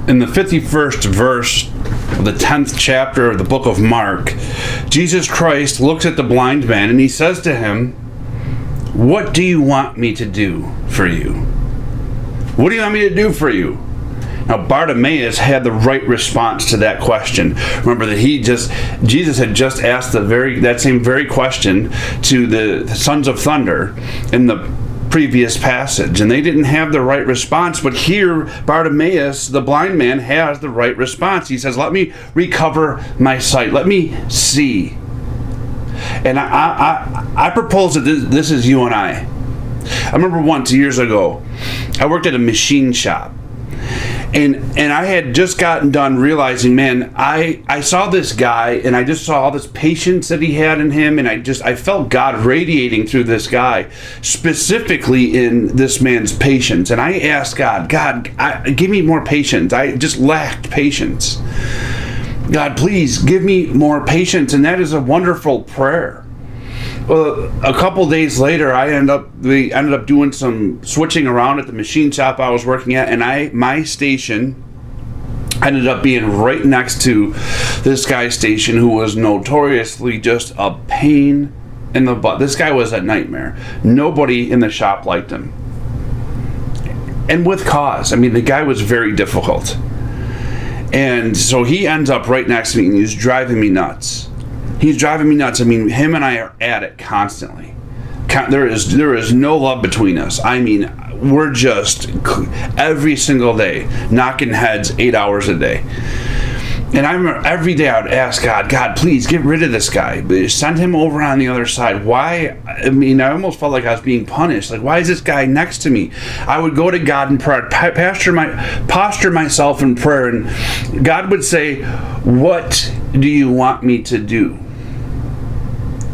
In the 51st verse of the 10th chapter of the book of Mark, Jesus Christ looks at the blind man and he says to him, "What do you want me to do for you? What do you want me to do for you?" Now, Bartimaeus had the right response to that question. Remember that Jesus had just asked that same very question to the sons of thunder in the previous passage, and they didn't have the right response. But here, Bartimaeus, the blind man, has the right response. He says, "Let me recover my sight. Let me see." And I propose that this is you and I. I remember once, years ago, I worked at a machine shop. And I had just gotten done realizing, man, I saw this guy and I just saw all this patience that he had in him, and I felt God radiating through this guy, specifically in this man's patience. And I asked God, give me more patience. I just lacked patience. God, please give me more patience. And that is a wonderful prayer. Well, a couple days later, we ended up doing some switching around at the machine shop I was working at, and my station ended up being right next to this guy's station, who was notoriously just a pain in the butt. This guy was a nightmare. Nobody in the shop liked him, and with cause. I mean, the guy was very difficult, and so he ends up right next to me, and he's driving me nuts. He's driving me nuts. I mean, him and I are at it constantly. There is no love between us. I mean, we're just every single day knocking heads 8 hours a day. And I remember every day I would ask God, please get rid of this guy. Send him over on the other side. Why? I mean, I almost felt like I was being punished. Like, why is this guy next to me? I would go to God in prayer, posture myself in prayer, and God would say, "What do you want me to do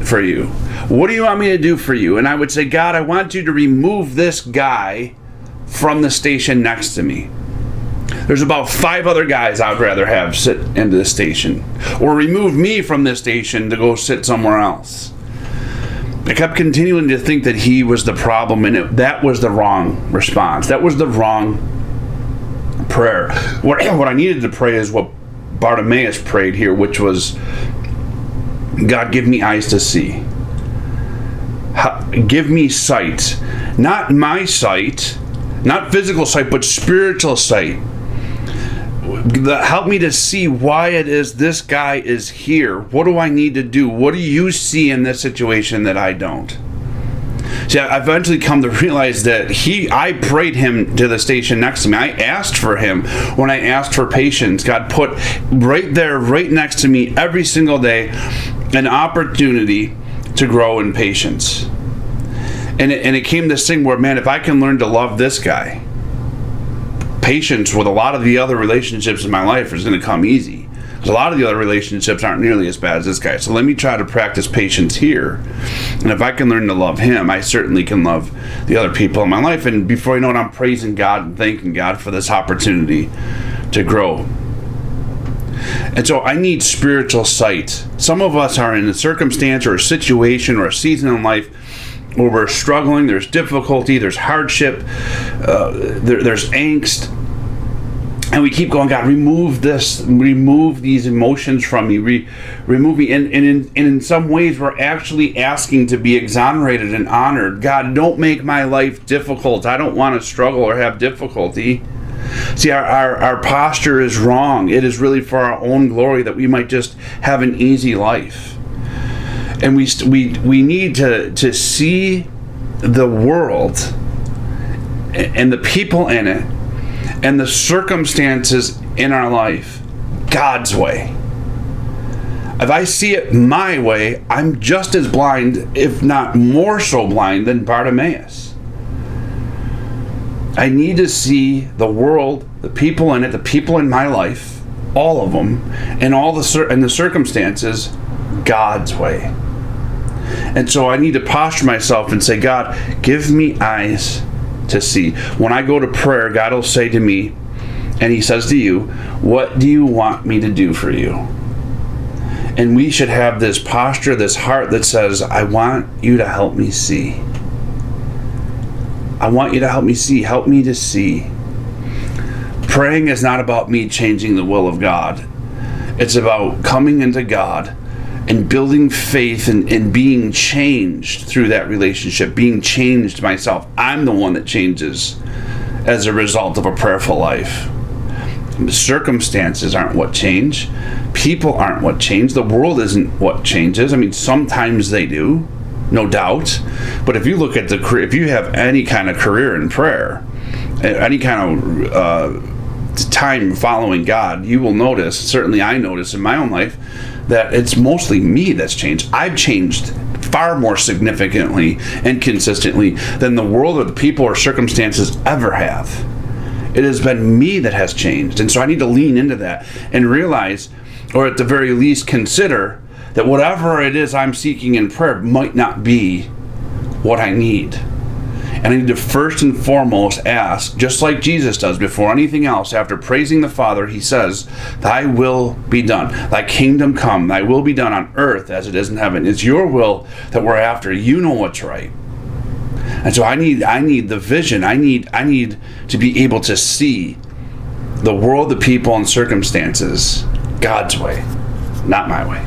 for you? What do you want me to do for you?" And I would say, "God, I want you to remove this guy from the station next to me. There's about 5 other guys I'd rather have sit into the station. Or remove me from this station to go sit somewhere else." I kept continuing to think that he was the problem, and that was the wrong response. That was the wrong prayer. What I needed to pray is what Bartimaeus prayed here, which was, "God, give me eyes to see. Give me sight. Not my sight, not physical sight, but spiritual sight. Help me to see why it is this guy is here. What do I need to do? What do you see in this situation that I don't?" See, I eventually come to realize that I prayed him to the station next to me. I asked for him when I asked for patience. God put right there, right next to me every single day, an opportunity to grow in patience. And it came this thing where, man, if I can learn to love this guy, patience with a lot of the other relationships in my life is going to come easy. Because a lot of the other relationships aren't nearly as bad as this guy. So let me try to practice patience here. And if I can learn to love him, I certainly can love the other people in my life. And before you know it, I'm praising God and thanking God for this opportunity to grow. And so I need spiritual sight. Some of us are in a circumstance or a situation or a season in life where we're struggling. There's difficulty, there's hardship, there's angst. And we keep going, "God, remove this, remove these emotions from me, remove me." And in some ways, we're actually asking to be exonerated and honored. God, don't make my life difficult. I don't want to struggle or have difficulty. See, our posture is wrong. It is really for our own glory, that we might just have an easy life. And we need to see the world and the people in it and the circumstances in our life God's way. If I see it my way, I'm just as blind, if not more so blind, than Bartimaeus. I need to see the world, the people in it, the people in my life, all of them, and the circumstances God's way. And so I need to posture myself and say, "God, give me eyes to see." When I go to prayer, God will say to me, and he says to you, "What do you want me to do for you?" And we should have this posture, this heart that says, "I want you to help me see. I want you to help me see. Help me to see." Praying is not about me changing the will of God. It's about coming into God and building faith and being changed through that relationship, being changed myself. I'm the one that changes as a result of a prayerful life. Circumstances aren't what change. People aren't what change. The world isn't what changes. I mean, sometimes they do, no doubt. But if you look at if you have any kind of career in prayer, any kind of time following God, you will notice, certainly I notice in my own life, that it's mostly me that's changed. I've changed far more significantly and consistently than the world or the people or circumstances ever have. It has been me that has changed. And so I need to lean into that and realize, or at the very least consider, that whatever it is I'm seeking in prayer might not be what I need. And I need to first and foremost ask, just like Jesus does before anything else, after praising the Father, he says, "Thy will be done. Thy kingdom come. Thy will be done on earth as it is in heaven." It's your will that we're after. You know what's right. And so I need the vision. I need to be able to see the world, the people, and circumstances God's way, not my way.